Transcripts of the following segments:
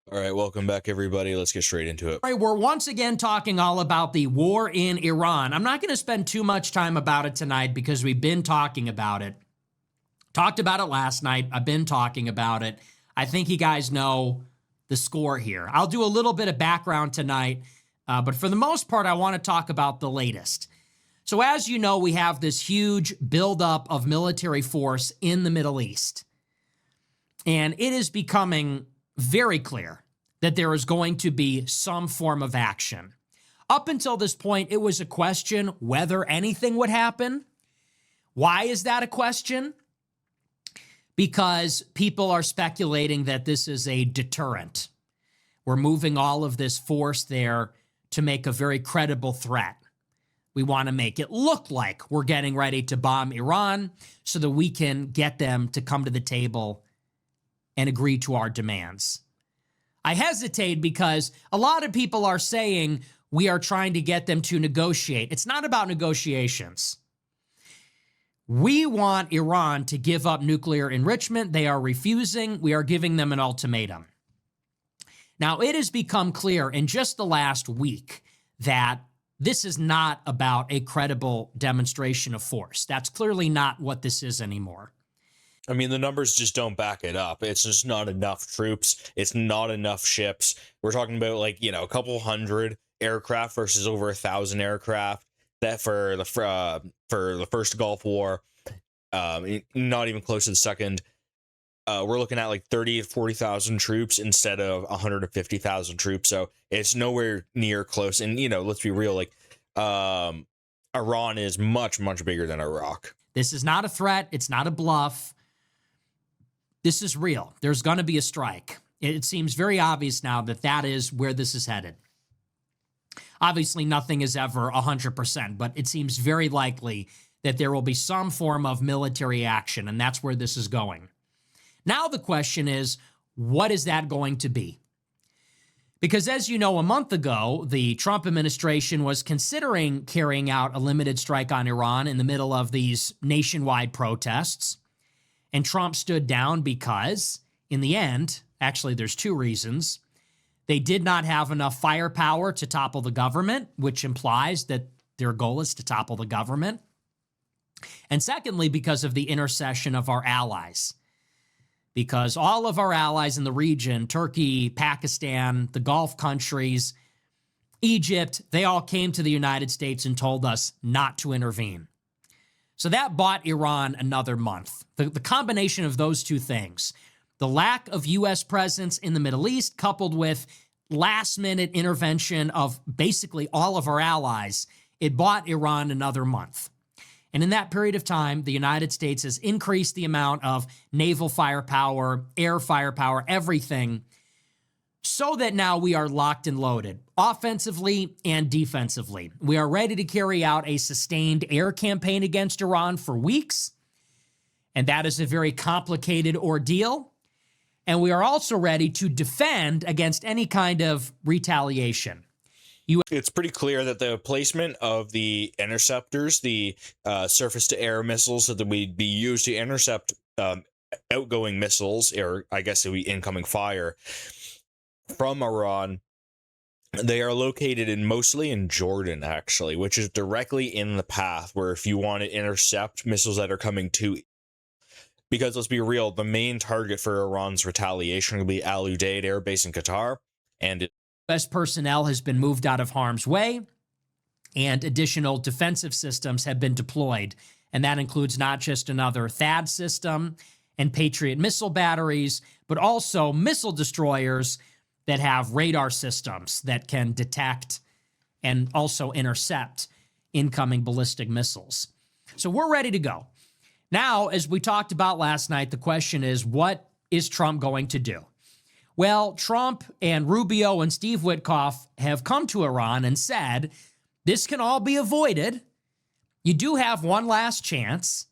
All right, welcome back, everybody. Let's get straight into it. All right, we're once again talking all about the war in Iran. I'm not going to spend too much time about it tonight because we've been talking about it. Talked about it last night. I've been talking about it. I think you guys know the score here. I'll do a little bit of background tonight, but for the most part, I want to talk about the latest. So as you know, we have this huge buildup of military force in the Middle East. And it is becoming very clear that there is going to be some form of action. Up until this point, it was a question whether anything would happen. Why is that a question? Because people are speculating that this is a deterrent. We're moving all of this force there to make a very credible threat. We want to make it look like we're getting ready to bomb Iran so that we can get them to come to the table and agree to our demands. I hesitate because a lot of people are saying we are trying to get them to negotiate. It's not about negotiations. We want Iran to give up nuclear enrichment. They are refusing. We are giving them an ultimatum. Now, it has become clear in just the last week that this is not about a credible demonstration of force. That's clearly not what this is anymore. I mean, the numbers just don't back it up. It's just not enough troops. It's not enough ships. We're talking about, like, you know, a couple hundred aircraft versus over 1,000 aircraft. That for the first Gulf War, not even close to the second. We're looking at like 30 to 40,000 troops instead of 150,000 troops. So it's nowhere near close. And, you know, let's be real, like, Iran is much, much bigger than Iraq. This is not a threat. It's not a bluff. This is real. There's going to be a strike. It seems very obvious now that that is where this is headed. Obviously, nothing is ever 100%, but it seems very likely that there will be some form of military action, and that's where this is going. Now the question is, what is that going to be? Because as you know, a month ago, the Trump administration was considering carrying out a limited strike on Iran in the middle of these nationwide protests. And Trump stood down because, in the end, actually there's two reasons. They did not have enough firepower to topple the government, which implies that their goal is to topple the government. And secondly, because of the intercession of our allies. Because all of our allies in the region, Turkey, Pakistan, the Gulf countries, Egypt, they all came to the United States and told us not to intervene. So that bought Iran another month. The combination of those two things, the lack of U.S. presence in the Middle East coupled with last-minute intervention of basically all of our allies, it bought Iran another month. And in that period of time, the United States has increased the amount of naval firepower, air firepower, everything, so that now we are locked and loaded, offensively and defensively. We are ready to carry out a sustained air campaign against Iran for weeks, and that is a very complicated ordeal. And we are also ready to defend against any kind of retaliation. It's pretty clear that the placement of the interceptors, the surface-to-air missiles that would be used to intercept outgoing missiles, or I guess it would be incoming fire, from Iran, they are located mostly in Jordan, actually, which is directly in the path where if you want to intercept missiles that are coming to, because let's be real, the main target for Iran's retaliation will be Al Udeid Air Base in Qatar, and U.S. personnel has been moved out of harm's way, and additional defensive systems have been deployed, and that includes not just another THAAD system and Patriot missile batteries, but also missile destroyers that have radar systems that can detect and also intercept incoming ballistic missiles. So we're ready to go. Now, as we talked about last night, the question is, what is Trump going to do? Well, Trump and Rubio and Steve Witkoff have come to Iran and said, this can all be avoided. You do have one last chance.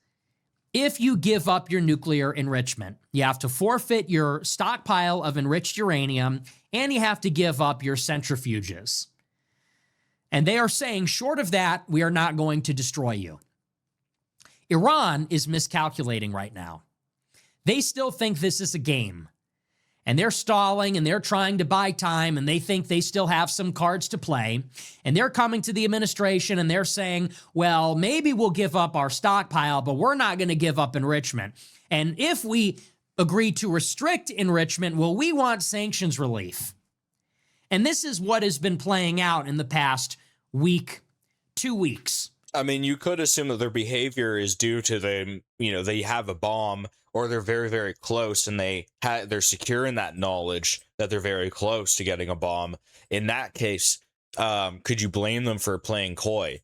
If you give up your nuclear enrichment, you have to forfeit your stockpile of enriched uranium, and you have to give up your centrifuges. And they are saying, short of that, we are not going to destroy you. Iran is miscalculating right now. They still think this is a game. and they're stalling and they're trying to buy time and they think they still have some cards to play. And they're coming to the administration and they're saying, well, maybe we'll give up our stockpile, but we're not going to give up enrichment. And if we agree to restrict enrichment, well, we want sanctions relief. And this is what has been playing out in the past week, 2 weeks. I mean, you could assume that their behavior is due to them, they have a bomb or they're very, very close and they're secure in that knowledge that they're very close to getting a bomb. In that case, could you blame them for playing coy?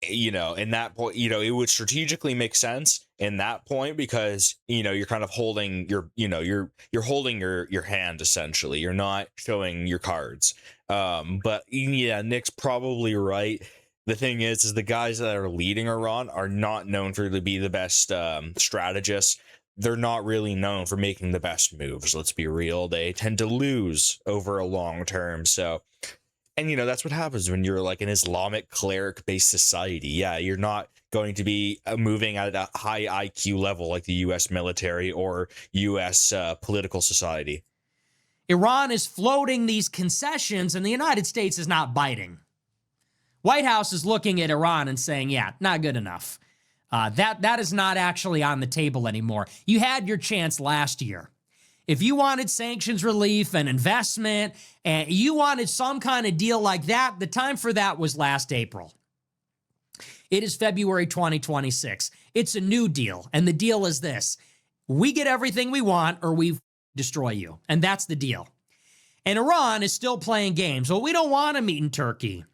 In that point, it would strategically make sense in that point because, you're kind of holding you're holding your hand essentially. You're not showing your cards. But yeah, Nick's probably right. The thing is the guys that are leading Iran are not known to be the best strategists. They're not really known for making the best moves. Let's be real. They tend to lose over a long term. So, and that's what happens when you're like an Islamic cleric based society. Yeah, you're not going to be moving at a high IQ level like the US military or US political society. Iran is floating these concessions and the United States is not biting. White House is looking at Iran and saying, yeah, not good enough. That is not actually on the table anymore. You had your chance last year. If you wanted sanctions relief and investment and you wanted some kind of deal like that, the time for that was last April. It is February 2026. It's a new deal. And the deal is this. We get everything we want or we destroy you. And that's the deal. And Iran is still playing games. Well, we don't want to meet in Turkey.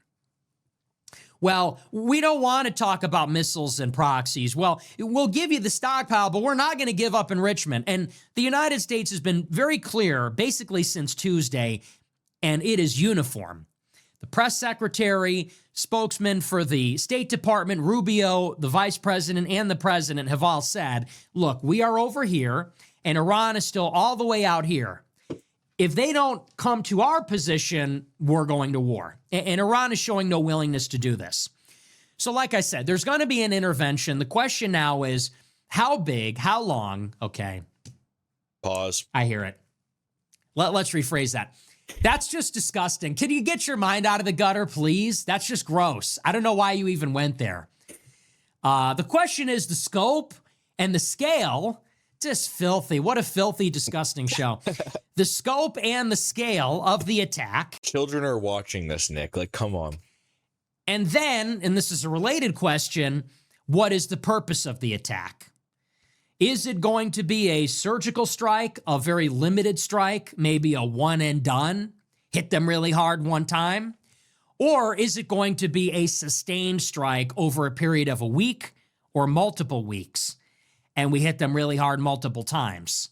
Well, we don't want to talk about missiles and proxies. Well, we'll give you the stockpile, but we're not going to give up enrichment. And the United States has been very clear, basically since Tuesday, and it is uniform. The press secretary, spokesman for the State Department, Rubio, the vice president, and the president have all said, look, we are over here, and Iran is still all the way out here. If they don't come to our position, we're going to war. And Iran is showing no willingness to do this. So like I said, there's going to be an intervention. The question now is how big, how long? Okay. Pause. I hear it. Let's rephrase that. That's just disgusting. Can you get your mind out of the gutter, please? That's just gross. I don't know why you even went there. The question is the scope and the scale. Just filthy. What a filthy, disgusting show. The scope and the scale of the attack. Children are watching this, Nick. Like, come on. And then, and this is a related question, what is the purpose of the attack? Is it going to be a surgical strike, a very limited strike, maybe a one and done, hit them really hard one time? Or is it going to be a sustained strike over a period of a week or multiple weeks? And we hit them really hard multiple times.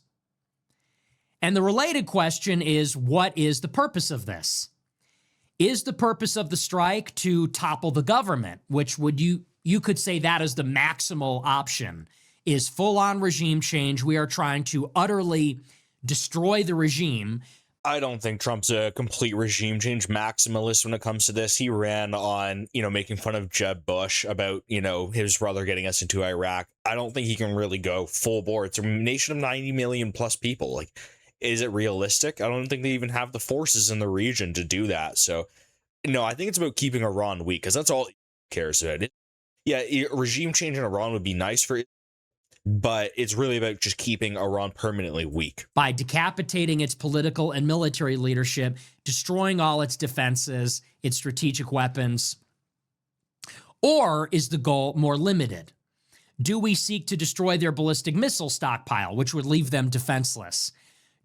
And the related question is, what is the purpose of this? Is the purpose of the strike to topple the government, which you could say that is the maximal option, is full-on regime change. We are trying to utterly destroy the regime. I don't think Trump's a complete regime change maximalist when it comes to this. He ran on, making fun of Jeb Bush about, his brother getting us into Iraq. I don't think he can really go full bore. It's a nation of 90 million plus people. Like, is it realistic? I don't think they even have the forces in the region to do that. So, no, I think it's about keeping Iran weak because that's all he cares about. Regime change in Iran would be nice for it, but it's really about just keeping Iran permanently weak. By decapitating its political and military leadership, destroying all its defenses, its strategic weapons. Or is the goal more limited? Do we seek to destroy their ballistic missile stockpile, which would leave them defenseless?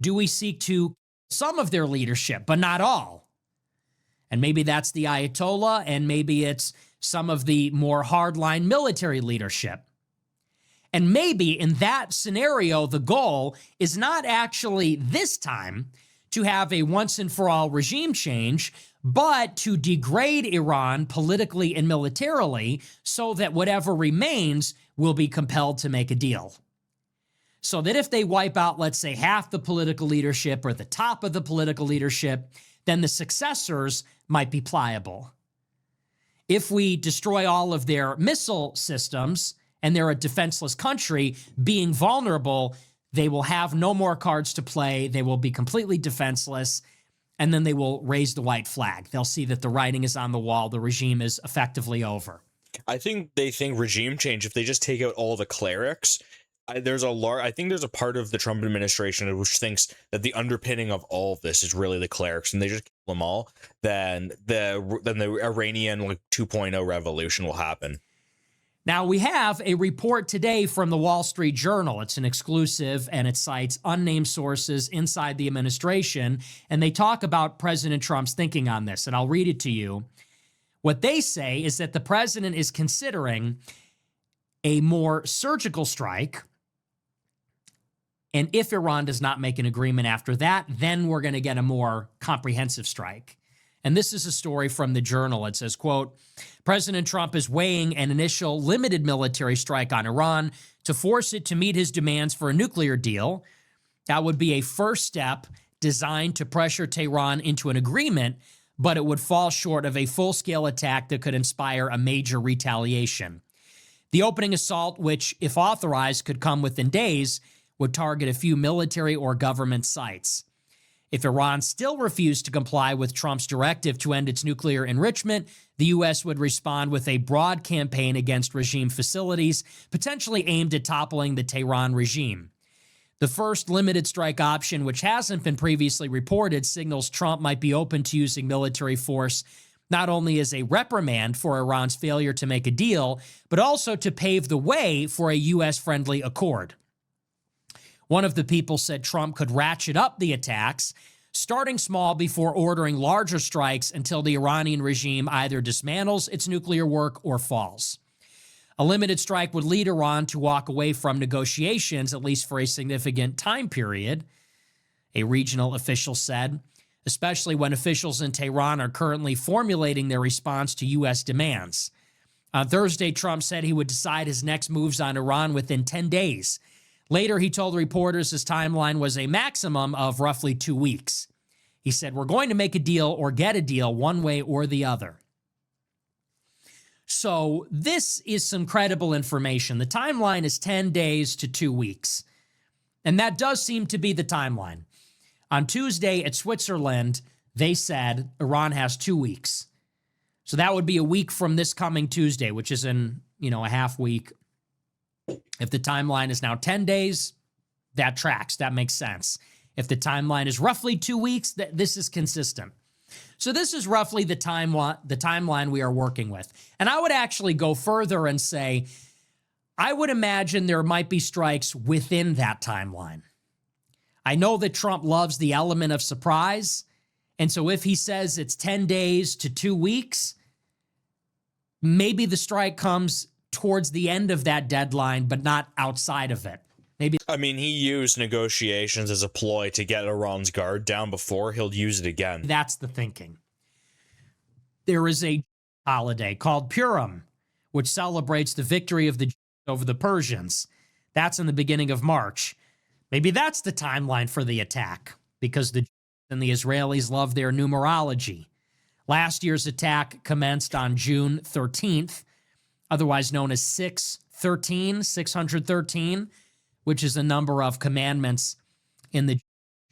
Do we seek to some of their leadership, but not all? And maybe that's the Ayatollah, and maybe it's some of the more hardline military leadership. And maybe in that scenario, the goal is not actually this time to have a once and for all regime change, but to degrade Iran politically and militarily so that whatever remains will be compelled to make a deal. So that if they wipe out, let's say, half the political leadership or the top of the political leadership, then the successors might be pliable. If we destroy all of their missile systems, and they're a defenseless country, being vulnerable, They will have no more cards to play. They will be completely defenseless. And then they will raise the white flag. They'll see that the writing is on the wall. The regime is effectively over. I think they think regime change, if they just take out all the clerics, I think there's a part of the Trump administration which thinks that the underpinning of all of this is really the clerics, and they just kill them all. Then the Iranian 2.0 revolution will happen. Now, we have a report today from the Wall Street Journal. It's an exclusive, and it cites unnamed sources inside the administration, and they talk about President Trump's thinking on this, and I'll read it to you. What they say is that the president is considering a more surgical strike, and if Iran does not make an agreement after that, then we're going to get a more comprehensive strike. And this is a story from the Journal. It says, quote, President Trump is weighing an initial limited military strike on Iran to force it to meet his demands for a nuclear deal. That would be a first step designed to pressure Tehran into an agreement, but it would fall short of a full-scale attack that could inspire a major retaliation. The opening assault, which, if authorized, could come within days, would target a few military or government sites. If Iran still refused to comply with Trump's directive to end its nuclear enrichment, the U.S. would respond with a broad campaign against regime facilities, potentially aimed at toppling the Tehran regime. The first limited strike option, which hasn't been previously reported, signals Trump might be open to using military force not only as a reprimand for Iran's failure to make a deal, but also to pave the way for a U.S.-friendly accord. One of the people said Trump could ratchet up the attacks, starting small before ordering larger strikes until the Iranian regime either dismantles its nuclear work or falls. A limited strike would lead Iran to walk away from negotiations, at least for a significant time period, a regional official said, especially when officials in Tehran are currently formulating their response to U.S. demands. On Thursday, Trump said he would decide his next moves on Iran within 10 days. Later, he told reporters his timeline was a maximum of roughly 2 weeks. He said, we're going to make a deal or get a deal one way or the other. So this is some credible information. The timeline is 10 days to 2 weeks. And that does seem to be the timeline. On Tuesday at Switzerland, they said Iran has 2 weeks. So that would be a week from this coming Tuesday, which is in, a half week. If the timeline is now 10 days, that tracks. That makes sense. If the timeline is roughly 2 weeks, this is consistent. So this is roughly the timeline we are working with. And I would actually go further and say, I would imagine there might be strikes within that timeline. I know that Trump loves the element of surprise. And so if he says it's 10 days to 2 weeks, maybe the strike comes towards the end of that deadline, but not outside of it. Maybe. I mean, he used negotiations as a ploy to get Iran's guard down before. He'll use it again. That's the thinking. There is a holiday called Purim, which celebrates the victory of the Jews over the Persians. That's in the beginning of March. Maybe that's the timeline for the attack, because the Jews and the Israelis love their numerology. Last year's attack commenced on June 13th, otherwise known as 613, which is a number of commandments in the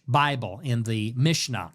Bible, in the Mishnah.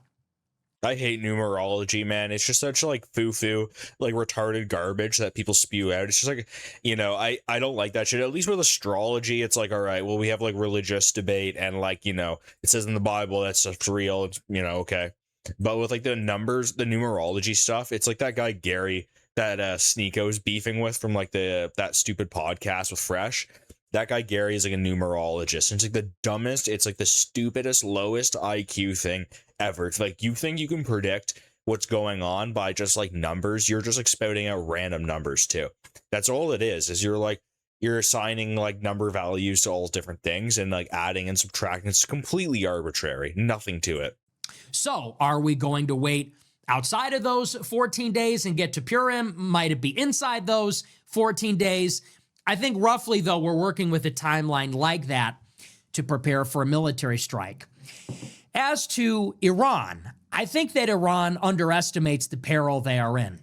I hate numerology, man. It's just such foo-foo, retarded garbage that people spew out. It's just I don't like that shit. At least with astrology, it's all right, well, we have religious debate and it says in the Bible that stuff's real. It's, okay. But with the numbers, the numerology stuff, it's like that guy Gary that Sneeko's beefing with from that stupid podcast with Fresh. That guy Gary is a numerologist. And it's the dumbest, it's the stupidest, lowest IQ thing ever. It's you think you can predict what's going on by just numbers. You're just spouting out random numbers too. That's all it is you're assigning number values to all different things and adding and subtracting. It's completely arbitrary. Nothing to it. So are we going to wait outside of those 14 days and get to Purim? Might it be inside those 14 days? I think roughly, though, we're working with a timeline like that to prepare for a military strike. As to Iran, I think that Iran underestimates the peril they are in.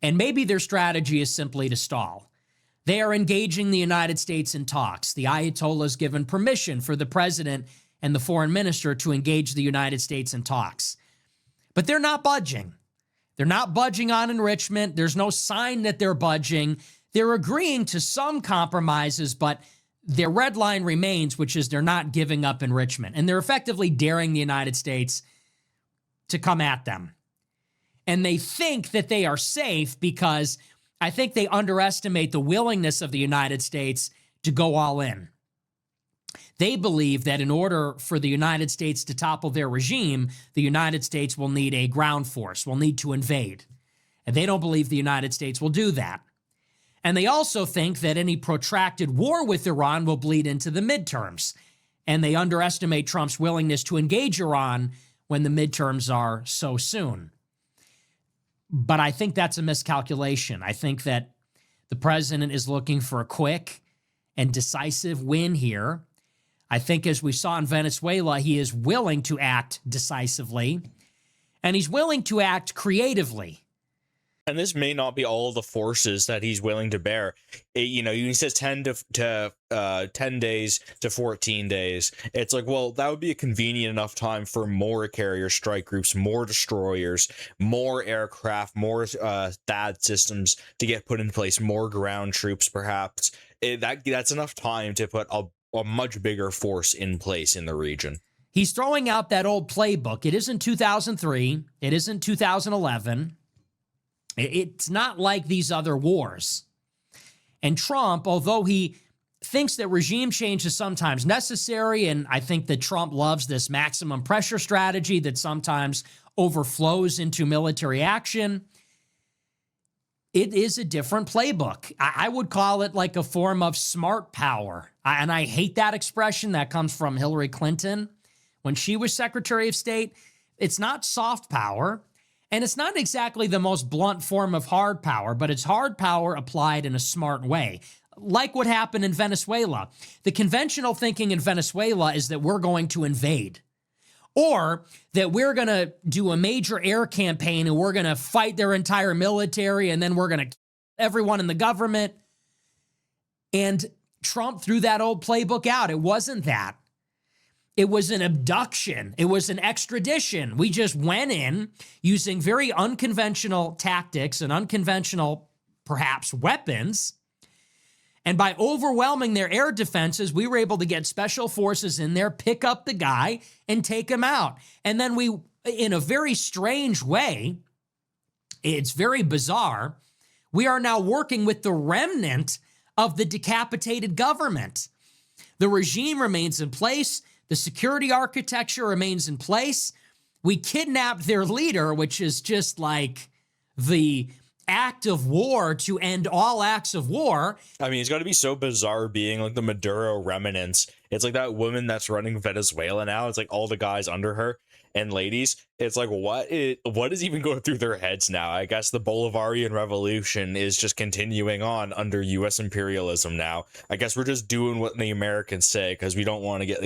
And maybe their strategy is simply to stall. They are engaging the United States in talks. The Ayatollah has given permission for the president and the foreign minister to engage the United States in talks. But they're not budging. They're not budging on enrichment. There's no sign that they're budging. They're agreeing to some compromises, but their red line remains, which is they're not giving up enrichment. And they're effectively daring the United States to come at them. And they think that they are safe because I think they underestimate the willingness of the United States to go all in. They believe that in order for the United States to topple their regime, the United States will need a ground force, will need to invade. And they don't believe the United States will do that. And they also think that any protracted war with Iran will bleed into the midterms. And they underestimate Trump's willingness to engage Iran when the midterms are so soon. But I think that's a miscalculation. I think that the president is looking for a quick and decisive win here. I think, as we saw in Venezuela, he is willing to act decisively, and he's willing to act creatively. And this may not be all the forces that he's willing to bear. He says 10 days to 14 days. It's like, well, that would be a convenient enough time for more carrier strike groups, more destroyers, more aircraft, more THAAD systems to get put in place, more ground troops, perhaps. That's enough time to put a much bigger force in place in the region. He's throwing out that old playbook. It isn't 2003. It isn't 2011. It's not like these other wars. And Trump, although he thinks that regime change is sometimes necessary, and I think that Trump loves this maximum pressure strategy that sometimes overflows into military action, it is a different playbook. I would call it like a form of smart power. And I hate that expression that comes from Hillary Clinton when she was Secretary of State. It's not soft power. And it's not exactly the most blunt form of hard power, but it's hard power applied in a smart way. Like what happened in Venezuela. The conventional thinking in Venezuela is that we're going to invade, or that we're going to do a major air campaign and we're going to fight their entire military and then we're going to kill everyone in the government. And Trump threw that old playbook out. It wasn't that. It was an abduction. It was an extradition. We just went in using very unconventional tactics and unconventional, perhaps, weapons. And by overwhelming their air defenses, we were able to get special forces in there, pick up the guy, and take him out. And then we, in a very strange way, it's very bizarre, we are now working with the remnant of the decapitated government. The regime remains in place. The security architecture remains in place. We kidnapped their leader, which is just like the act of war to end all acts of war. I mean, it's got to be so bizarre being like the Maduro remnants. It's like that woman that's running Venezuela now. It's like all the guys under her and ladies. It's like, what is even going through their heads now? I guess the Bolivarian revolution is just continuing on under U.S. imperialism now. I guess we're just doing what the Americans say because we don't want to get,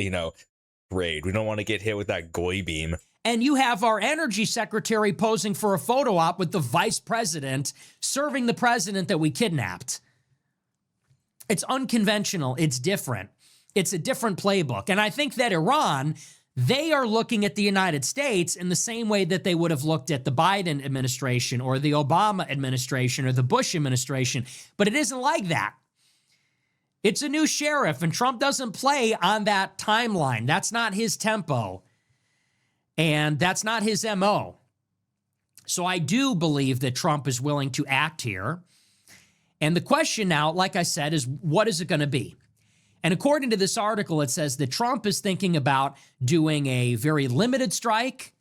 raid. We don't want to get hit with that goy beam. And you have our energy secretary posing for a photo op with the vice president serving the president that we kidnapped. It's unconventional. It's different. It's a different playbook. And I think that Iran, they are looking at the United States in the same way that they would have looked at the Biden administration or the Obama administration or the Bush administration. But it isn't like that. It's a new sheriff, and Trump doesn't play on that timeline. That's not his tempo, and that's not his MO. So I do believe that Trump is willing to act here. And the question now, like I said, is what is it going to be? And according to this article, it says that Trump is thinking about doing a very limited strike.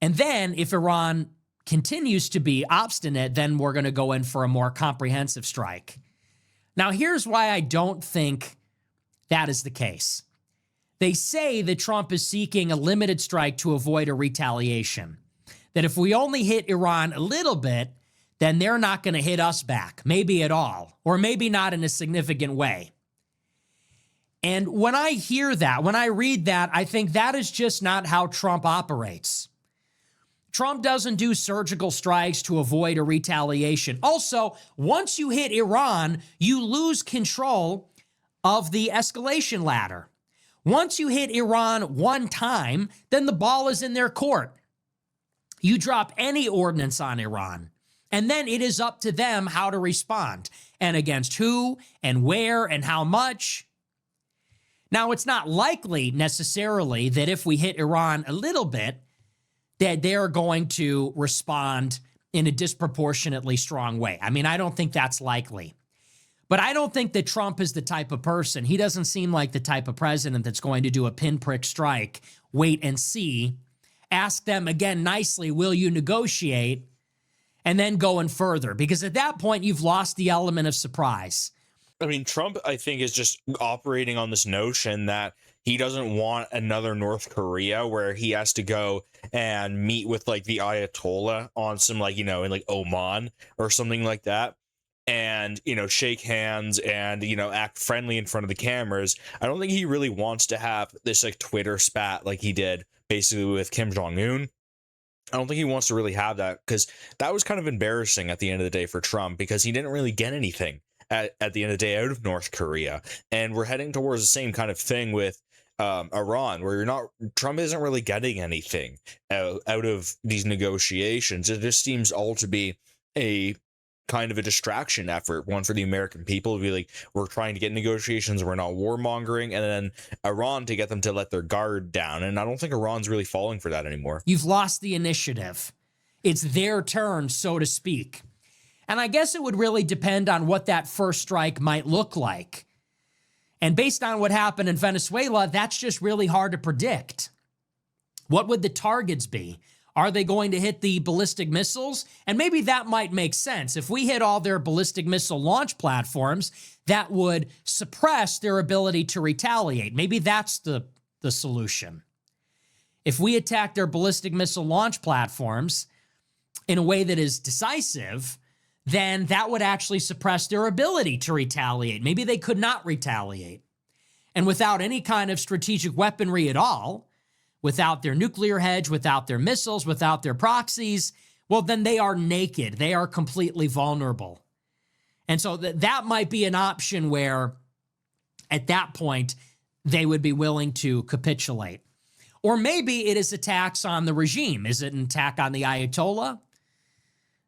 And then if Iran continues to be obstinate, then we're going to go in for a more comprehensive strike. Now, here's why I don't think that is the case. They say that Trump is seeking a limited strike to avoid a retaliation. That if we only hit Iran a little bit, then they're not going to hit us back, maybe at all, or maybe not in a significant way. And when I hear that, when I read that, I think that is just not how Trump operates. Trump doesn't do surgical strikes to avoid a retaliation. Also, once you hit Iran, you lose control of the escalation ladder. Once you hit Iran one time, then the ball is in their court. You drop any ordinance on Iran, and then it is up to them how to respond, and against who, and where, and how much. Now, it's not likely necessarily that if we hit Iran a little bit, that they're going to respond in a disproportionately strong way. I mean, I don't think that's likely. But I don't think that Trump is the type of person. He doesn't seem like the type of president that's going to do a pinprick strike, wait and see, ask them again nicely, will you negotiate, and then going further. Because at that point, you've lost the element of surprise. I mean, Trump, I think, is just operating on this notion that he doesn't want another North Korea where he has to go and meet with like the Ayatollah on some like, you know, in like Oman or something like that. And, you know, shake hands and, you know, act friendly in front of the cameras. I don't think he really wants to have this like Twitter spat like he did basically with Kim Jong-un. I don't think he wants to really have that, because that was kind of embarrassing at the end of the day for Trump, because he didn't really get anything at the end of the day out of North Korea. And we're heading towards the same kind of thing with Iran, where Trump isn't really getting anything out of these negotiations. It just seems all to be a kind of a distraction effort, one for the American people to be like, we're trying to get negotiations, we're not warmongering, and then Iran to get them to let their guard down. And I don't think Iran's really falling for that anymore. You've lost the initiative. It's their turn, so to speak. And I guess it would really depend on what that first strike might look like. And based on what happened in Venezuela, that's just really hard to predict. What would the targets be? Are they going to hit the ballistic missiles? And maybe that might make sense. If we hit all their ballistic missile launch platforms, that would suppress their ability to retaliate. Maybe that's the solution. If we attack their ballistic missile launch platforms in a way that is decisive, then that would actually suppress their ability to retaliate. Maybe they could not retaliate. And without any kind of strategic weaponry at all, without their nuclear hedge, without their missiles, without their proxies, well, then they are naked. They are completely vulnerable. And so that might be an option where, at that point, they would be willing to capitulate. Or maybe it is attacks on the regime. Is it an attack on the Ayatollah?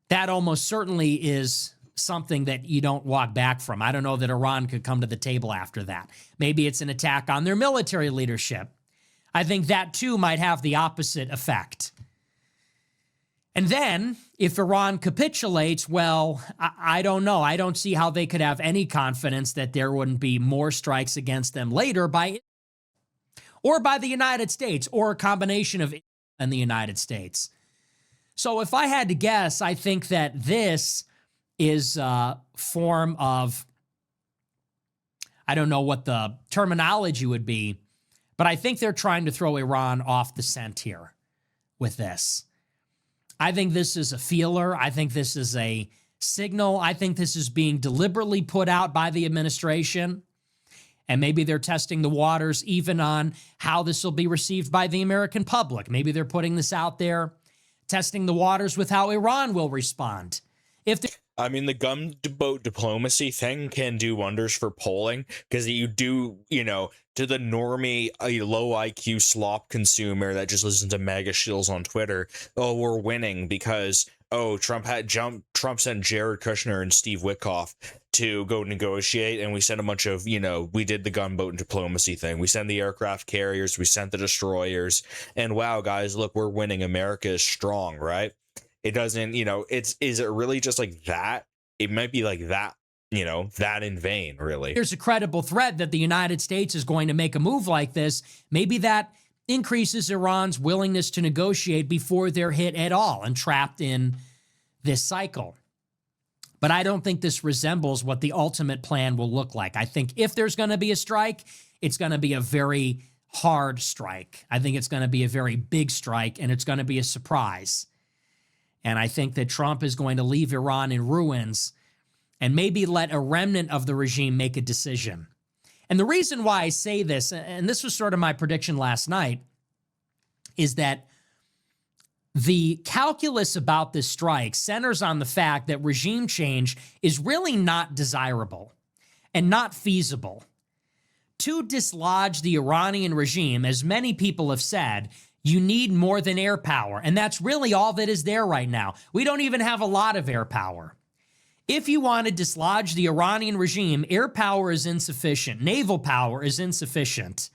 That almost certainly is something that you don't walk back from. I don't know that Iran could come to the table after that. Maybe it's an attack on their military leadership. I think that too might have the opposite effect. And then, if Iran capitulates, well, I don't know. I don't see how they could have any confidence that there wouldn't be more strikes against them later by the United States, or a combination of and the United States. So if I had to guess, I think that this is a form of, I don't know what the terminology would be, but I think they're trying to throw Iran off the scent here with this. I think this is a feeler. I think this is a signal. I think this is being deliberately put out by the administration. And maybe they're testing the waters even on how this will be received by the American public. Maybe they're putting this out there, testing the waters with how Iran will respond. I mean, the gunboat diplomacy thing can do wonders for polling, because you do, you know, to the normie, a low IQ slop consumer that just listens to mega shills on Twitter, oh, we're winning because, oh, Trump sent Jared Kushner and Steve Witkoff to go negotiate, and we sent a bunch of, you know, we did the gunboat diplomacy thing. We sent the aircraft carriers, we sent the destroyers, and wow, guys, look, we're winning. America is strong, right? It doesn't, you know, is it really just like that? It might be like that, you know, that in vain, really. There's a credible threat that the United States is going to make a move like this. Maybe that increases Iran's willingness to negotiate before they're hit at all and trapped in this cycle. But I don't think this resembles what the ultimate plan will look like. I think if there's going to be a strike, it's going to be a very hard strike. I think it's going to be a very big strike, and it's going to be a surprise. And I think that Trump is going to leave Iran in ruins and maybe let a remnant of the regime make a decision. And the reason why I say this, and this was sort of my prediction last night, is that The calculus about this strike centers on the fact that regime change is really not desirable and not feasible. To dislodge the Iranian regime, as many people have said, you need more than air power, and that's really all that is there right now. We don't even have a lot of air power. If you want to dislodge the Iranian regime, air power is insufficient. Naval power is insufficient.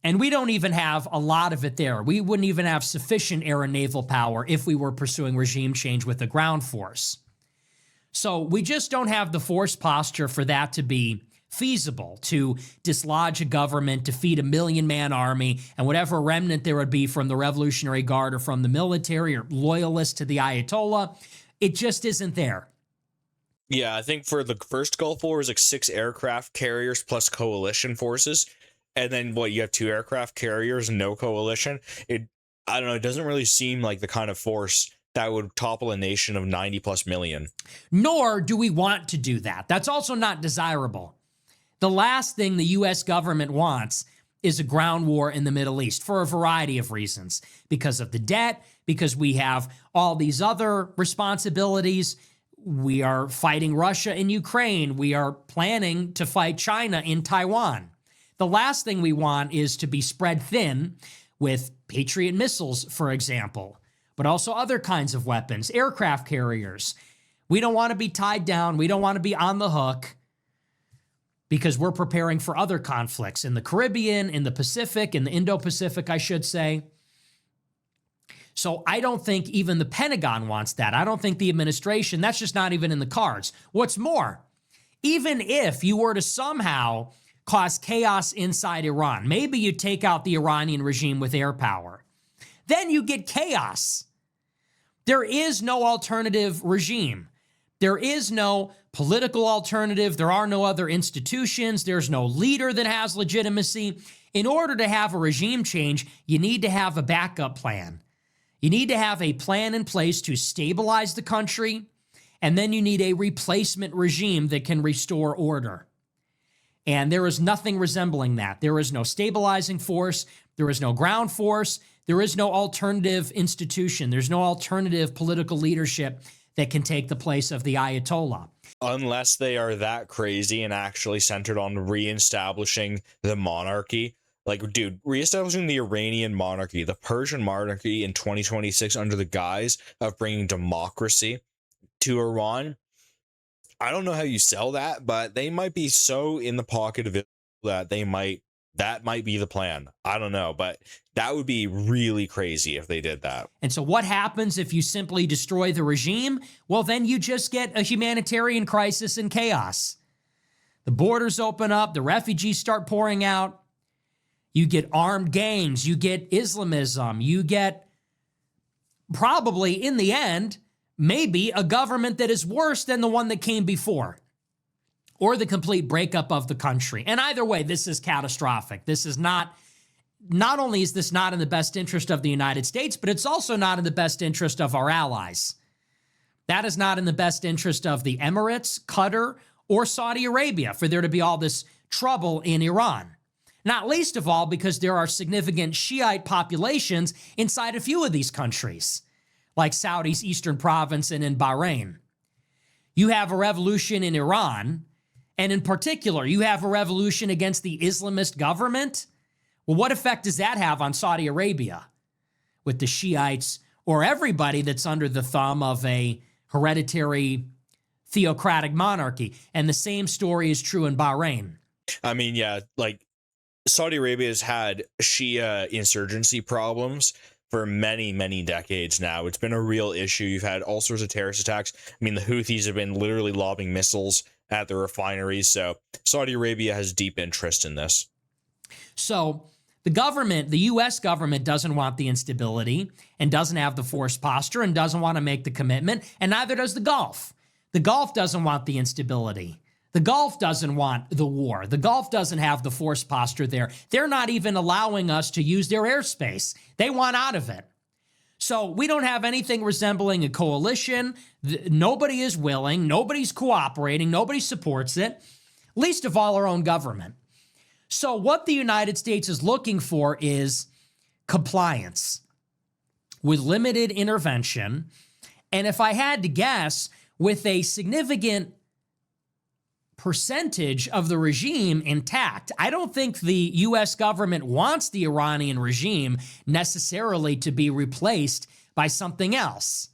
And we don't even have a lot of it there. We wouldn't even have sufficient air and naval power if we were pursuing regime change with a ground force. So we just don't have the force posture for that to be feasible, to dislodge a government, defeat a 1 million-man army, and whatever remnant there would be from the Revolutionary Guard or from the military or loyalists to the Ayatollah. It just isn't there. Yeah, I think for the first Gulf War, it was like 6 aircraft carriers plus coalition forces. And then you have 2 aircraft carriers and no coalition. I don't know, it doesn't really seem like the kind of force that would topple a nation of 90 plus million. Nor do we want to do that. That's also not desirable. The last thing the U.S. government wants is a ground war in the Middle East for a variety of reasons. Because of the debt, because we have all these other responsibilities. We are fighting Russia in Ukraine. We are planning to fight China in Taiwan. The last thing we want is to be spread thin with Patriot missiles, for example, but also other kinds of weapons, aircraft carriers. We don't want to be tied down. We don't want to be on the hook because we're preparing for other conflicts in the Caribbean, in the Pacific, in the Indo-Pacific, I should say. So I don't think even the Pentagon wants that. I don't think the administration, that's just not even in the cards. What's more, even if you were to somehow cause chaos inside Iran, maybe you take out the Iranian regime with air power, then you get chaos. There is no alternative regime. There is no political alternative. There are no other institutions. There's no leader that has legitimacy. In order to have a regime change, you need to have a backup plan. You need to have a plan in place to stabilize the country, and then you need a replacement regime that can restore order. And there is nothing resembling that. There is no stabilizing force. There is no ground force. There is no alternative institution. There's no alternative political leadership that can take the place of the Ayatollah. Unless they are that crazy and actually centered on reestablishing the monarchy. Like, dude, reestablishing the Iranian monarchy, the Persian monarchy in 2026 under the guise of bringing democracy to Iran. I don't know how you sell that, but they might be so in the pocket of it that that might be the plan. I don't know, but that would be really crazy if they did that. And so what happens if you simply destroy the regime? Well, then you just get a humanitarian crisis and chaos. The borders open up, the refugees start pouring out. You get armed gangs, you get Islamism, you get probably in the end, maybe a government that is worse than the one that came before, or the complete breakup of the country. And either way, this is catastrophic. This is not only is this not in the best interest of the United States, but it's also not in the best interest of our allies. That is not in the best interest of the Emirates, Qatar, or Saudi Arabia for there to be all this trouble in Iran. Not least of all because there are significant Shiite populations inside a few of these countries, like Saudi's eastern province and in Bahrain. You have a revolution in Iran, and in particular, you have a revolution against the Islamist government. Well, what effect does that have on Saudi Arabia with the Shiites or everybody that's under the thumb of a hereditary theocratic monarchy? And the same story is true in Bahrain. I mean, yeah, like Saudi Arabia has had Shia insurgency problems for many, many decades now. It's been a real issue. You've had all sorts of terrorist attacks. I mean, the Houthis have been literally lobbing missiles at the refineries. So Saudi Arabia has deep interest in this. So the government, the U.S. government doesn't want the instability and doesn't have the force posture and doesn't want to make the commitment, and neither does the Gulf. The Gulf doesn't want the instability. The Gulf doesn't want the war. The Gulf doesn't have the force posture there. They're not even allowing us to use their airspace. They want out of it. So we don't have anything resembling a coalition. Nobody is willing. Nobody's cooperating. Nobody supports it, least of all our own government. So what the United States is looking for is compliance. with limited intervention. And if I had to guess, with a significant percentage of the regime intact. I don't think the U.S. government wants the Iranian regime necessarily to be replaced by something else.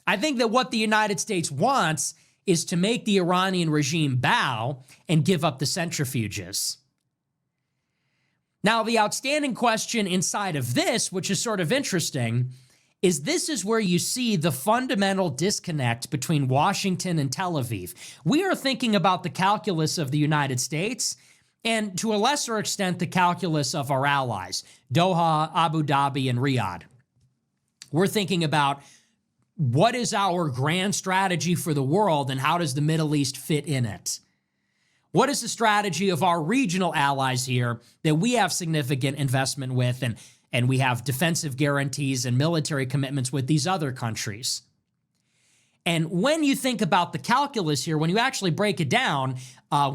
I think that what the United States wants is to make the Iranian regime bow and give up the centrifuges. Now, the outstanding question inside of this, which is sort of interesting, is this is where you see the fundamental disconnect between Washington and Tel Aviv. We are thinking about the calculus of the United States and, to a lesser extent, the calculus of our allies, Doha, Abu Dhabi, and Riyadh. We're thinking about what is our grand strategy for the world and how does the Middle East fit in it? What is the strategy of our regional allies here that we have significant investment with and we have defensive guarantees and military commitments with these other countries? And when you think about the calculus here, when you actually break it down,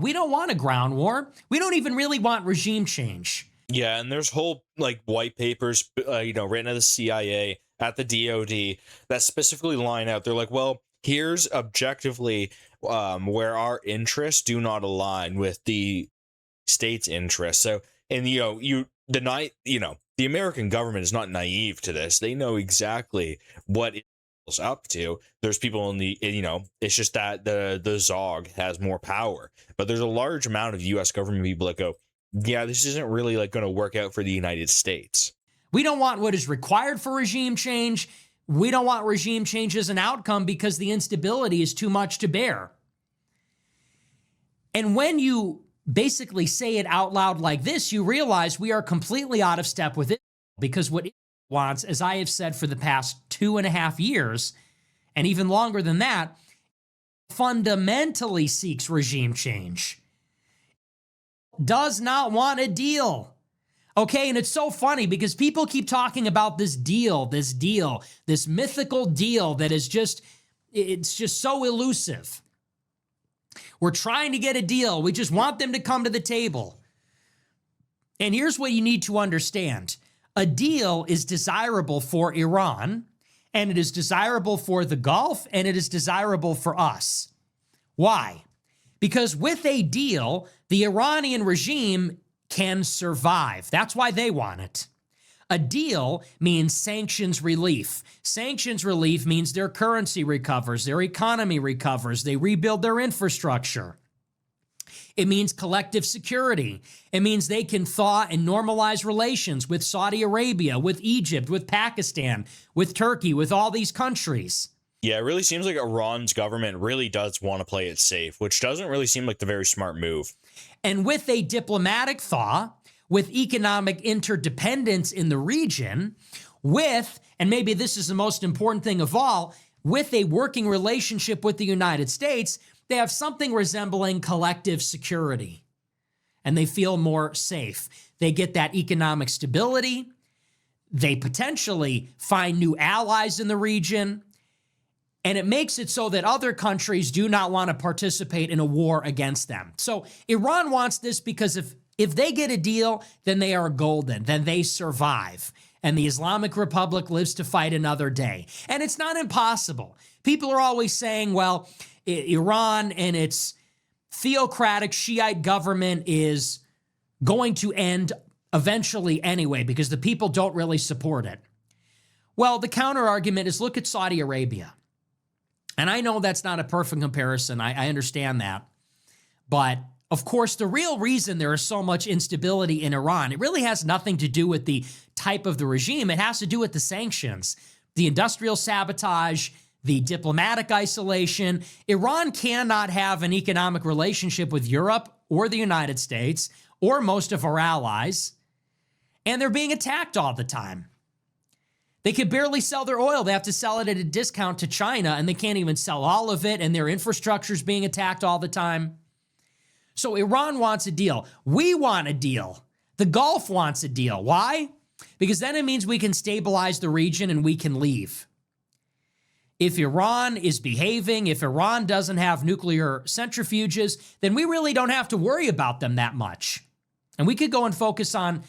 we don't want a ground war. We don't even really want regime change. Yeah, and there's whole white papers, written at the CIA, at the DOD that specifically line out. They're like, well, here's objectively where our interests do not align with the state's interests. So, and the American government is not naive to this. They know exactly what it's up to. There's people in the, it's just that the Zog has more power. But there's a large amount of U.S. government people that go, yeah, this isn't really going to work out for the United States. We don't want what is required for regime change. We don't want regime change as an outcome because the instability is too much to bear. And when you basically say it out loud like this, you realize we are completely out of step with it, because what it wants, as I have said for the past 2.5 years, and even longer than that, fundamentally seeks regime change. Does not want a deal. Okay, and it's so funny because people keep talking about this mythical deal that is it's just so elusive. We're trying to get a deal. We just want them to come to the table. And here's what you need to understand. A deal is desirable for Iran, and it is desirable for the Gulf, and it is desirable for us. Why? Because with a deal, the Iranian regime can survive. That's why they want it. A deal means sanctions relief. Sanctions relief means their currency recovers, their economy recovers, they rebuild their infrastructure. It means collective security. It means they can thaw and normalize relations with Saudi Arabia, with Egypt, with Pakistan, with Turkey, with all these countries. Yeah, it really seems like Iran's government really does want to play it safe, which doesn't really seem like the very smart move. And with a diplomatic thaw, with economic interdependence in the region, and maybe this is the most important thing of all, with a working relationship with the United States, they have something resembling collective security. And they feel more safe. They get that economic stability. They potentially find new allies in the region. And it makes it so that other countries do not want to participate in a war against them. So Iran wants this because if they get a deal, then they are golden, then they survive. And the Islamic Republic lives to fight another day. And it's not impossible. People are always saying, well, Iran and its theocratic Shiite government is going to end eventually anyway because the people don't really support it. Well, the counter argument is look at Saudi Arabia. And I know that's not a perfect comparison. I understand that. But of course, the real reason there is so much instability in Iran, it really has nothing to do with the type of the regime. It has to do with the sanctions, the industrial sabotage, the diplomatic isolation. Iran cannot have an economic relationship with Europe or the United States or most of our allies. And they're being attacked all the time. They can barely sell their oil. They have to sell it at a discount to China, and they can't even sell all of it, and their infrastructure is being attacked all the time. So Iran wants a deal. We want a deal. The Gulf wants a deal. Why? Because then it means we can stabilize the region and we can leave. If Iran is behaving, if Iran doesn't have nuclear centrifuges, then we really don't have to worry about them that much. And we could go and focus on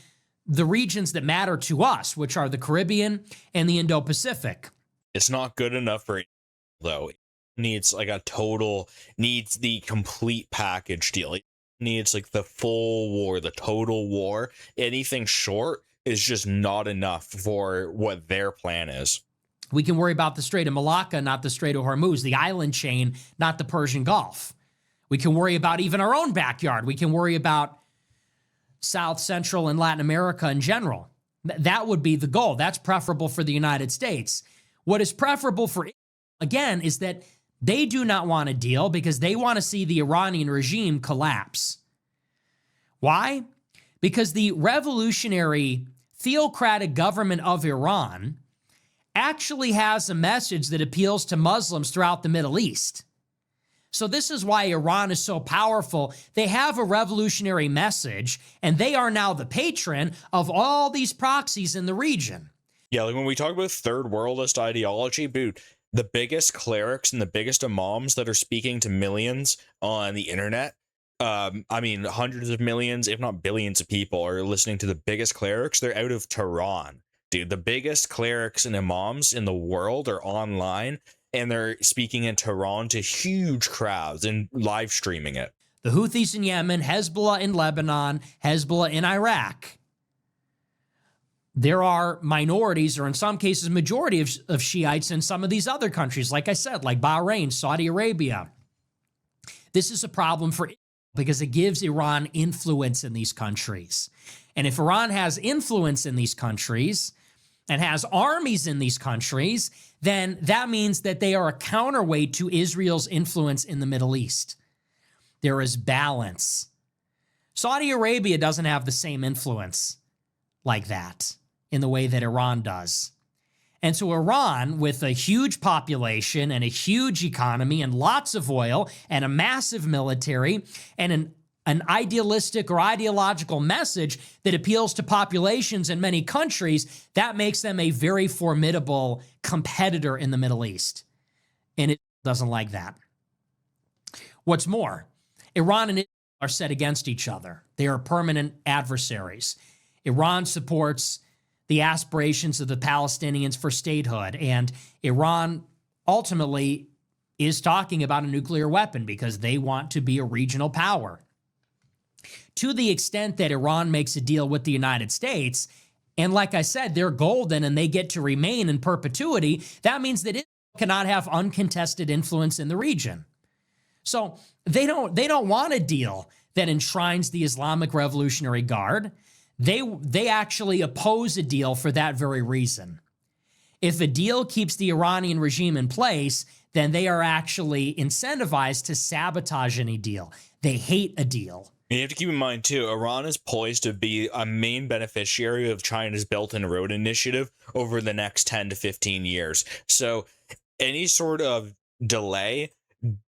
the regions that matter to us, which are the Caribbean and the Indo-Pacific. It's not good enough for, though. It needs like needs the complete package deal. It needs like the full war, the total war. Anything short is just not enough for what their plan is. We can worry about the Strait of Malacca, not the Strait of Hormuz, the island chain, not the Persian Gulf. We can worry about even our own backyard. We can worry about South, Central, and Latin America in general. That would be the goal. That's preferable for the United States. What is preferable for, again, is that they do not want a deal because they want to see the Iranian regime collapse. Why? Because the revolutionary theocratic government of Iran actually has a message that appeals to Muslims throughout the Middle East. So this is why Iran is so powerful. They have a revolutionary message, and they are now the patron of all these proxies in the region. Yeah, like when we talk about third worldist ideology, dude, the biggest clerics and the biggest imams that are speaking to millions on the internet, I mean, hundreds of millions, if not billions of people are listening to the biggest clerics. They're out of Tehran. Dude, the biggest clerics and imams in the world are online, and they're speaking in Tehran to huge crowds and live streaming it. The Houthis in Yemen, Hezbollah in Lebanon, Hezbollah in Iraq. There are minorities, or in some cases, majority of Shiites in some of these other countries, like I said, like Bahrain, Saudi Arabia. This is a problem for Israel because it gives Iran influence in these countries. And if Iran has influence in these countries and has armies in these countries, then that means that they are a counterweight to Israel's influence in the Middle East. There is balance. Saudi Arabia doesn't have the same influence like that in the way that Iran does. And so Iran, with a huge population and a huge economy and lots of oil and a massive military and an idealistic or ideological message that appeals to populations in many countries, that makes them a very formidable competitor in the Middle East. And it doesn't like that. What's more, Iran and Israel are set against each other. They are permanent adversaries. Iran supports the aspirations of the Palestinians for statehood, and Iran ultimately is talking about a nuclear weapon because they want to be a regional power. To the extent that Iran makes a deal with the United States, and like I said, they're golden and they get to remain in perpetuity, that means that Israel cannot have uncontested influence in the region. So they don't want a deal that enshrines the Islamic Revolutionary Guard. They actually oppose a deal for that very reason. If a deal keeps the Iranian regime in place, then they are actually incentivized to sabotage any deal. They hate a deal. You have to keep in mind, too, Iran is poised to be a main beneficiary of China's Belt and Road Initiative over the next 10 to 15 years. So any sort of delay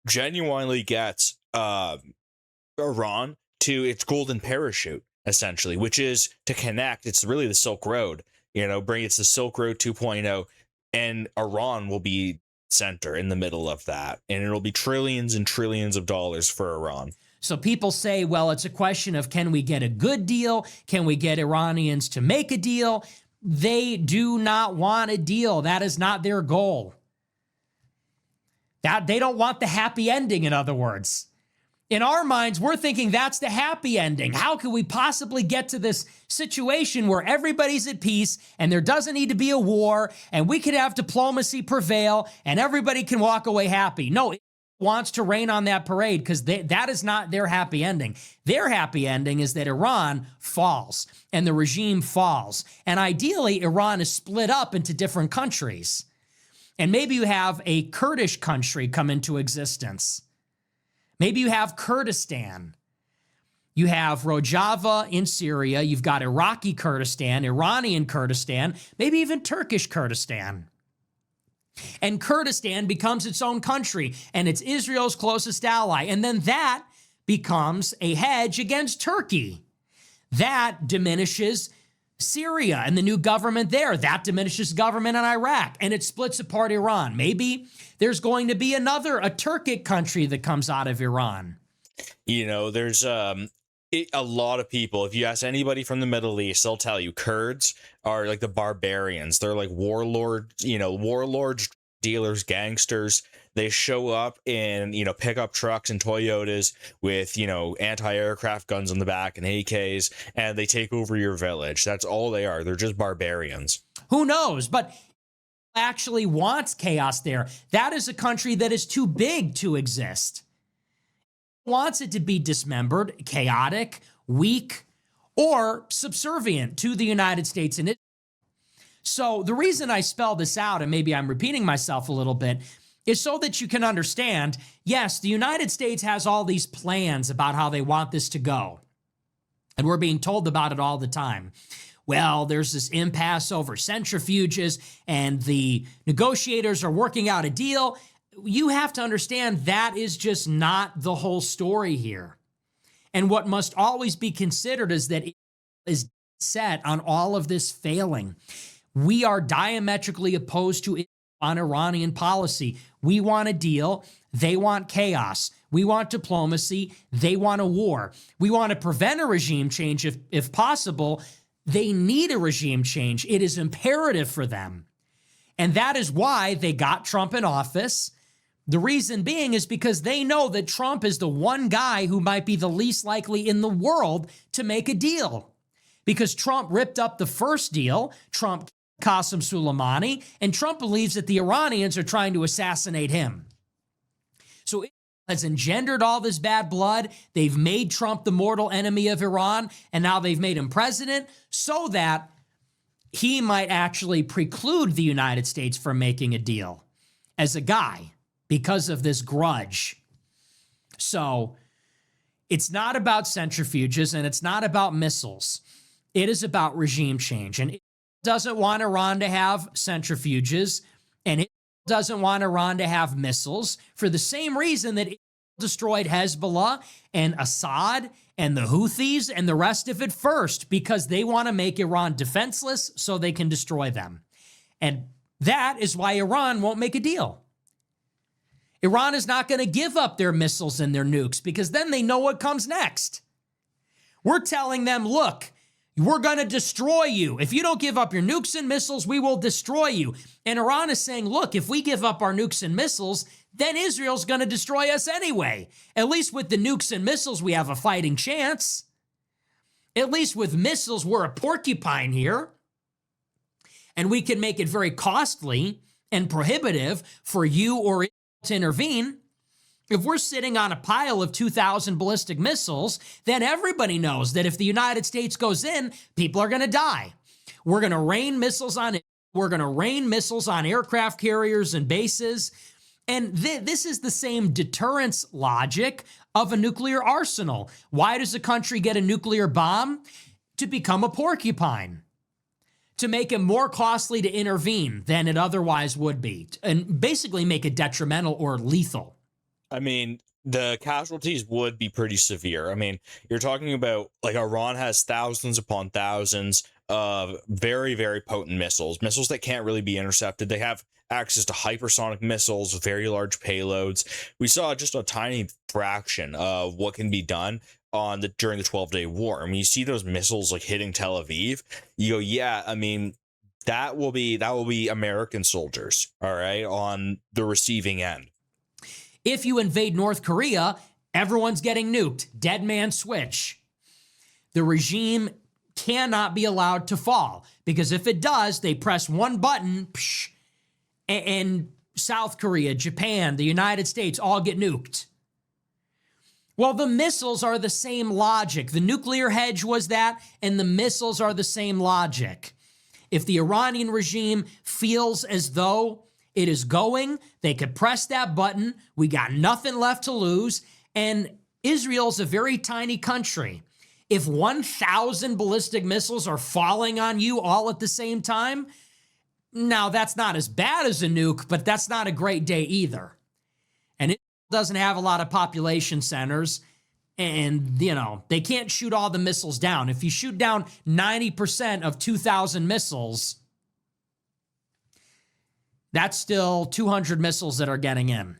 genuinely gets Iran to its golden parachute, essentially, which is to connect. It's really the Silk Road, it's the Silk Road 2.0, and Iran will be center in the middle of that. And it'll be trillions and trillions of dollars for Iran. So people say, well, it's a question of can we get a good deal? Can we get Iranians to make a deal? They do not want a deal. That is not their goal. That they don't want the happy ending, in other words. In our minds, we're thinking that's the happy ending. How could we possibly get to this situation where everybody's at peace and there doesn't need to be a war and we could have diplomacy prevail and everybody can walk away happy? No, it wants to rain on that parade because that is not their happy ending. Their happy ending is that Iran falls and the regime falls. And ideally, Iran is split up into different countries. And maybe you have a Kurdish country come into existence. Maybe you have Kurdistan. You have Rojava in Syria. You've got Iraqi Kurdistan, Iranian Kurdistan, maybe even Turkish Kurdistan. And Kurdistan becomes its own country, and it's Israel's closest ally. And then that becomes a hedge against Turkey. That diminishes Syria and the new government there. That diminishes government in Iraq, and it splits apart Iran. Maybe there's going to be a Turkic country that comes out of Iran. There's A lot of people, if you ask anybody from the Middle East, they'll tell you Kurds are like the barbarians. They're like warlords, dealers, gangsters. They show up in, pickup trucks and Toyotas with, anti-aircraft guns on the back and AKs, and they take over your village. That's all they are. They're just barbarians. Who knows? But actually wants chaos there. That is a country that is too big to exist. Wants it to be dismembered, chaotic, weak, or subservient to the United States and it. So the reason I spell this out, and maybe I'm repeating myself a little bit, is so that you can understand, yes, the United States has all these plans about how they want this to go. And we're being told about it all the time. Well, there's this impasse over centrifuges, and the negotiators are working out a deal. You have to understand that is just not the whole story here. And what must always be considered is that it is set on all of this failing. We are diametrically opposed to on Iranian policy. We want a deal. They want chaos. We want diplomacy. They want a war. We want to prevent a regime change if possible. They need a regime change. It is imperative for them. And that is why they got Trump in office. The reason being is because they know that Trump is the one guy who might be the least likely in the world to make a deal. Because Trump ripped up the first deal, Trump Qasem Soleimani, and Trump believes that the Iranians are trying to assassinate him. So it has engendered all this bad blood. They've made Trump the mortal enemy of Iran, and now they've made him president so that he might actually preclude the United States from making a deal as a guy because of this grudge. So it's not about centrifuges and it's not about missiles. It is about regime change. And it doesn't want Iran to have centrifuges, and it doesn't want Iran to have missiles for the same reason that it destroyed Hezbollah and Assad and the Houthis and the rest of it first, because they want to make Iran defenseless so they can destroy them. And that is why Iran won't make a deal. Iran is not going to give up their missiles and their nukes because then they know what comes next. We're telling them, look, we're going to destroy you. If you don't give up your nukes and missiles, we will destroy you. And Iran is saying, look, if we give up our nukes and missiles, then Israel's going to destroy us anyway. At least with the nukes and missiles, we have a fighting chance. At least with missiles, we're a porcupine here. And we can make it very costly and prohibitive for you or Israel to intervene. If we're sitting on a pile of 2,000 ballistic missiles, then everybody knows that if the United States goes in, people are going to die. We're going to rain missiles on it. We're going to rain missiles on aircraft carriers and bases. And this is the same deterrence logic of a nuclear arsenal. Why does a country get a nuclear bomb? To become a porcupine. To make it more costly to intervene than it otherwise would be. And basically make it detrimental or lethal. I mean, the casualties would be pretty severe. I mean, you're talking about, like, Iran has thousands upon thousands of very, very potent missiles that can't really be intercepted. They have access to hypersonic missiles, very large payloads. We saw just a tiny fraction of what can be done during the 12-day war. I mean, you see those missiles like hitting Tel Aviv, you go, yeah, I mean, that will be American soldiers, all right, on the receiving end. If you invade North Korea, everyone's getting nuked. Dead man switch. The regime cannot be allowed to fall, because if it does, they press one button, and South Korea, Japan, the United States all get nuked. Well, the missiles are the same logic. The nuclear hedge was that, and the missiles are the same logic. If the Iranian regime feels as though it is going, they could press that button. We got nothing left to lose. And Israel's a very tiny country. If 1,000 ballistic missiles are falling on you all at the same time, now that's not as bad as a nuke, but that's not a great day either. And it doesn't have a lot of population centers. And, they can't shoot all the missiles down. If you shoot down 90% of 2,000 missiles, that's still 200 missiles that are getting in.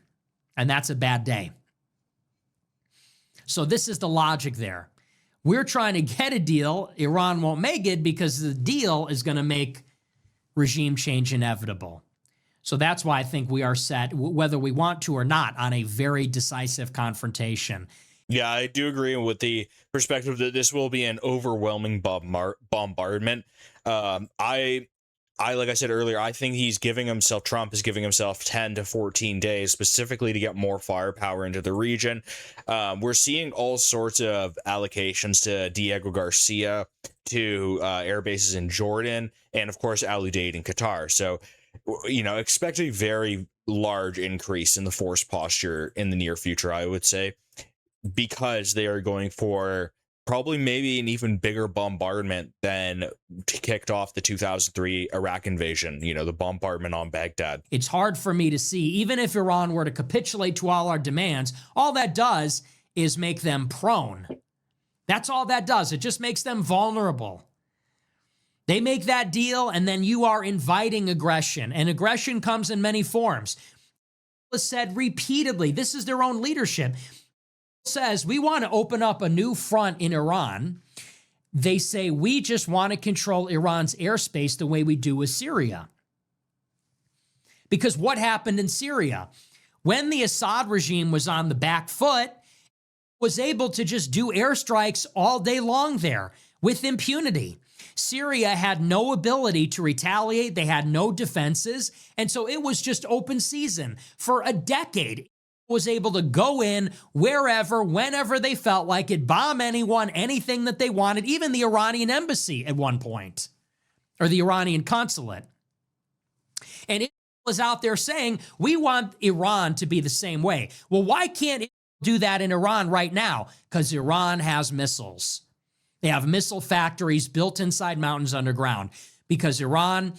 And that's a bad day. So this is the logic there. We're trying to get a deal. Iran won't make it because the deal is going to make regime change inevitable. So that's why I think we are set, whether we want to or not, on a very decisive confrontation. Yeah, I do agree with the perspective that this will be an overwhelming bombardment. Like I said earlier, I think Trump is giving himself 10 to 14 days specifically to get more firepower into the region. We're seeing all sorts of allocations to Diego Garcia, to air bases in Jordan, and of course, Al Udeid in Qatar. So, expect a very large increase in the force posture in the near future, I would say, because they are going for probably maybe an even bigger bombardment than kicked off the 2003 Iraq invasion, the bombardment on Baghdad. It's hard for me to see, even if Iran were to capitulate to all our demands, all that does is make them prone. That's all that does. It just makes them vulnerable. They make that deal, and then you are inviting aggression, and aggression comes in many forms. It was said repeatedly, this is their own leadership, says we want to open up a new front in Iran. They say we just want to control Iran's airspace the way we do with Syria. Because what happened in Syria? When the Assad regime was on the back foot, it was able to just do airstrikes all day long there with impunity. Syria had no ability to retaliate. They had no defenses. And so it was just open season for a decade. Was able to go in wherever, whenever they felt like it, bomb anyone, anything that they wanted, even the Iranian embassy at one point, or the Iranian consulate. And it was out there saying, we want Iran to be the same way. Well, why can't it do that in Iran right now? Because Iran has missiles. They have missile factories built inside mountains underground because Iran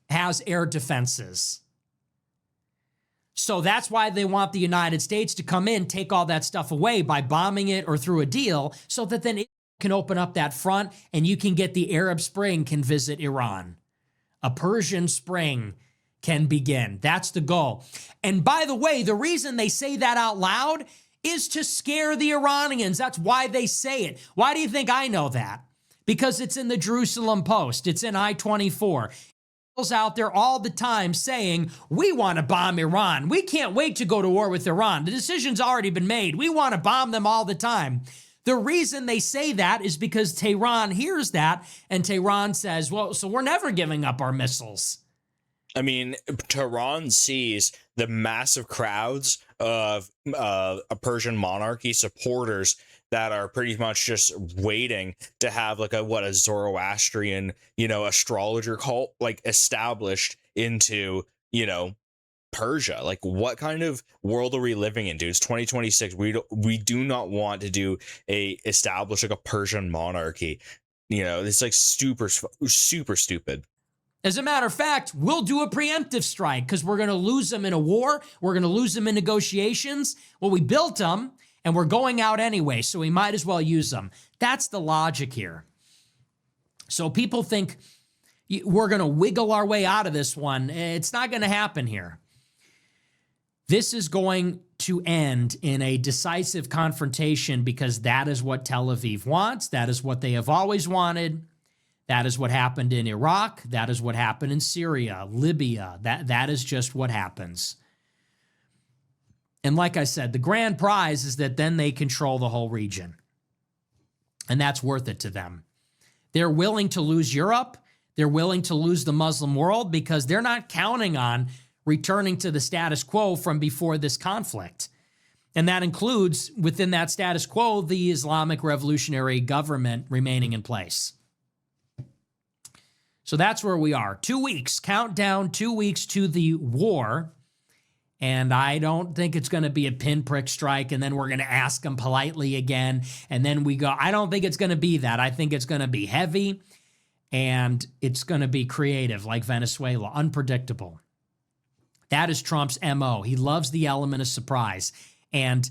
has air defenses. So that's why they want the United States to come in, take all that stuff away by bombing it or through a deal, so that then it can open up that front and you can get the Arab Spring can visit Iran. A Persian Spring can begin. That's the goal. And by the way, the reason they say that out loud is to scare the Iranians. That's why they say it. Why do you think I know that? Because it's in the Jerusalem Post. It's in I-24. Out there all the time saying, we want to bomb Iran. We can't wait to go to war with Iran. The decision's already been made. We want to bomb them all the time. The reason they say that is because Tehran hears that, and Tehran says, well, so we're never giving up our missiles. I mean, Tehran sees the massive crowds of a Persian monarchy supporters that are pretty much just waiting to have like a Zoroastrian, astrologer cult like established into, Persia. Like, what kind of world are we living in, dude? It's 2026. We do not want to establish like a Persian monarchy. It's like super stupid. As a matter of fact, we'll do a preemptive strike because we're going to lose them in a war. We're going to lose them in negotiations. Well, we built them and we're going out anyway, so we might as well use them. That's the logic here. So people think we're going to wiggle our way out of this one. It's not going to happen here. This is going to end in a decisive confrontation because that is what Tel Aviv wants. That is what they have always wanted. That is what happened in Iraq. That is what happened in Syria, Libya. That is just what happens. And like I said, the grand prize is that then they control the whole region. And that's worth it to them. They're willing to lose Europe. They're willing to lose the Muslim world because they're not counting on returning to the status quo from before this conflict. And that includes, within that status quo, the Islamic Revolutionary Government remaining in place. So that's where we are. 2 weeks, countdown, 2 weeks to the war. And I don't think it's going to be a pinprick strike and then we're going to ask them politely again. And then we go, I don't think it's going to be that. I think it's going to be heavy and it's going to be creative like Venezuela, unpredictable. That is Trump's MO. He loves the element of surprise. And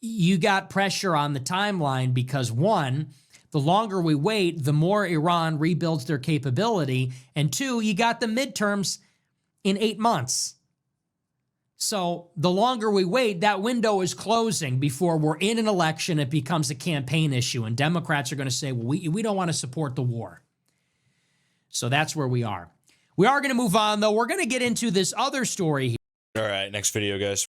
you got pressure on the timeline because, one, the longer we wait, the more Iran rebuilds their capability. And two, you got the midterms in 8 months. So the longer we wait, that window is closing before we're in an election. It becomes a campaign issue, and Democrats are going to say, well, we don't want to support the war. So that's where we are. We are going to move on, though. We're going to get into this other story here. All right, next video, guys.